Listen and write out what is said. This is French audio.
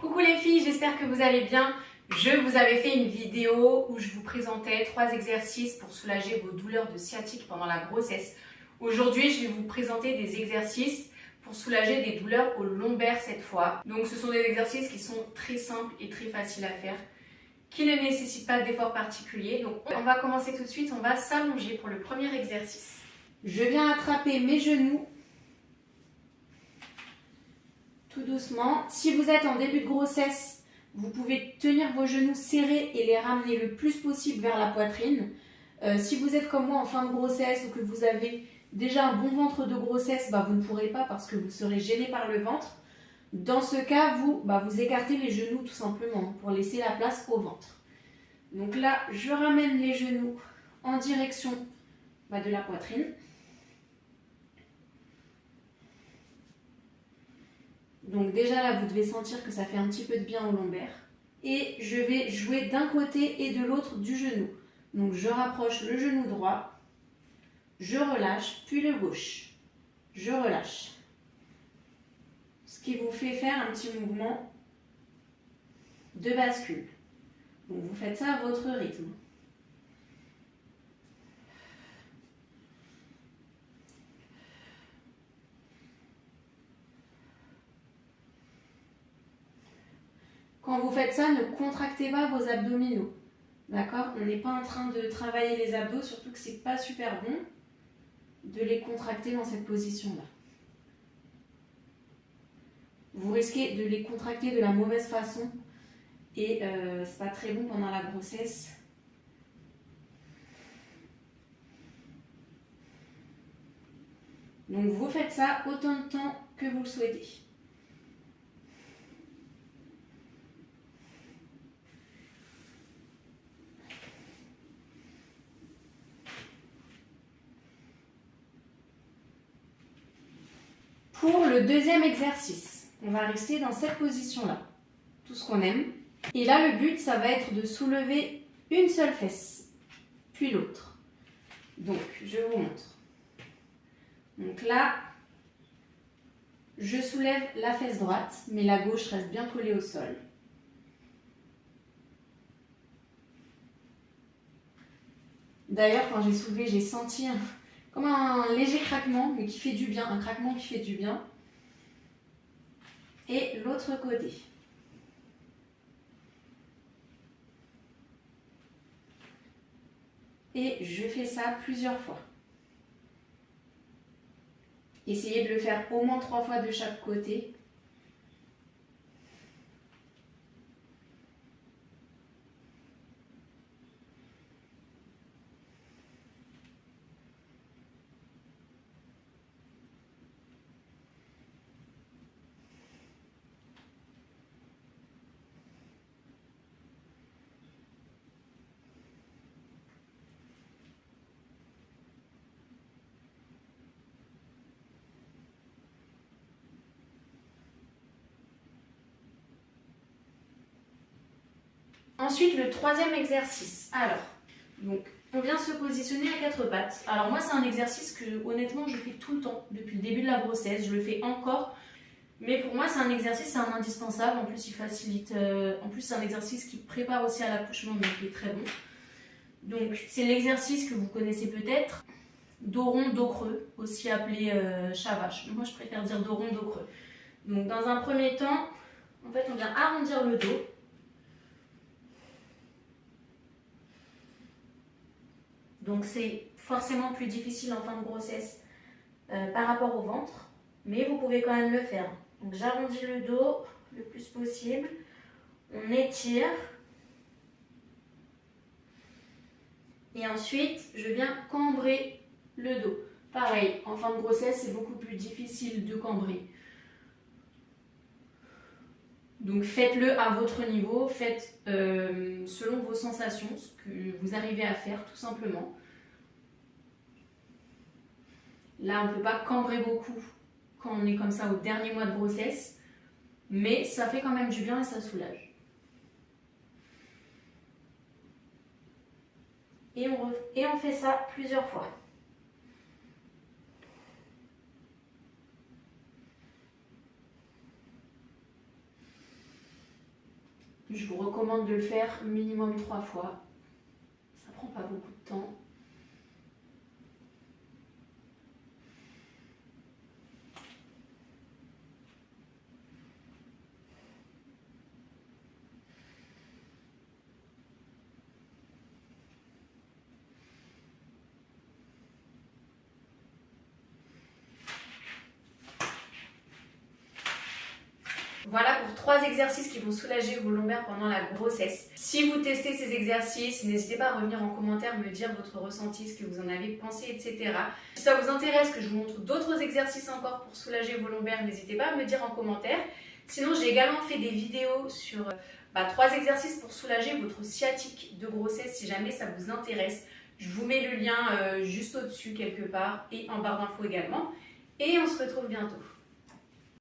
Coucou les filles, j'espère que vous allez bien. Je vous avais fait une vidéo où je vous présentais 3 exercices pour soulager vos douleurs de sciatique pendant la grossesse. Aujourd'hui, je vais vous présenter des exercices pour soulager des douleurs au lombaire cette fois. Donc ce sont des exercices qui sont très simples et très faciles à faire, qui ne nécessitent pas d'efforts particuliers. Donc on va commencer tout de suite, on va s'allonger pour le premier exercice. Je viens attraper mes genoux tout doucement. Si vous êtes en début de grossesse, vous pouvez tenir vos genoux serrés et les ramener le plus possible vers la poitrine. Si vous êtes comme moi en fin de grossesse ou que vous avez déjà un bon ventre de grossesse, vous ne pourrez pas parce que vous serez gêné par le ventre. Dans ce cas, vous écartez les genoux tout simplement pour laisser la place au ventre. Donc là, je ramène les genoux en direction de la poitrine. Donc déjà là, vous devez sentir que ça fait un petit peu de bien au lombaire. Et je vais jouer d'un côté et de l'autre du genou. Donc je rapproche le genou droit, je relâche, puis le gauche. Je relâche. Ce qui vous fait faire un petit mouvement de bascule. Donc vous faites ça à votre rythme. Quand vous faites ça, ne contractez pas vos abdominaux. D'accord? On n'est pas en train de travailler les abdos, surtout que c'est pas super bon de les contracter dans cette position-là. Vous risquez de les contracter de la mauvaise façon et c'est pas très bon pendant la grossesse. Donc vous faites ça autant de temps que vous le souhaitez. Pour le deuxième exercice, on va rester dans cette position-là, tout ce qu'on aime. Et là, le but, ça va être de soulever une seule fesse, puis l'autre. Donc, je vous montre. Donc là, je soulève la fesse droite, mais la gauche reste bien collée au sol. D'ailleurs, quand j'ai soulevé, j'ai senti comme un léger craquement, mais qui fait du bien, un craquement qui fait du bien. Et l'autre côté. Et je fais ça plusieurs fois. Essayez de le faire au moins 3 fois de chaque côté. Ensuite, le troisième exercice. Alors, on vient se positionner à 4 pattes. Alors moi, c'est un exercice que honnêtement, je fais tout le temps, depuis le début de la grossesse. Je le fais encore. Mais pour moi, c'est un exercice, c'est un indispensable. En plus, il facilite. En plus, c'est un exercice qui prépare aussi à l'accouchement, donc il est très bon. Donc, c'est l'exercice que vous connaissez peut-être. Dos rond, dos creux, aussi appelé chavache. Moi, je préfère dire dos rond, dos creux. Donc, dans un premier temps, en fait, on vient arrondir le dos. Donc c'est forcément plus difficile en fin de grossesse par rapport au ventre, mais vous pouvez quand même le faire. Donc j'arrondis le dos le plus possible, on étire, et ensuite je viens cambrer le dos. Pareil, en fin de grossesse c'est beaucoup plus difficile de cambrer. Donc faites-le à votre niveau, faites selon vos sensations, ce que vous arrivez à faire tout simplement. Là, on ne peut pas cambrer beaucoup quand on est comme ça au dernier mois de grossesse, mais ça fait quand même du bien et ça soulage. Et on fait ça plusieurs fois. Je vous recommande de le faire minimum 3 fois. Ça prend pas beaucoup de temps. Voilà pour 3 exercices qui vont soulager vos lombaires pendant la grossesse. Si vous testez ces exercices, n'hésitez pas à revenir en commentaire, me dire votre ressenti, ce que vous en avez pensé, etc. Si ça vous intéresse que je vous montre d'autres exercices encore pour soulager vos lombaires, n'hésitez pas à me dire en commentaire. Sinon, j'ai également fait des vidéos sur 3 exercices pour soulager votre sciatique de grossesse si jamais ça vous intéresse. Je vous mets le lien juste au-dessus quelque part et en barre d'infos également. Et on se retrouve bientôt.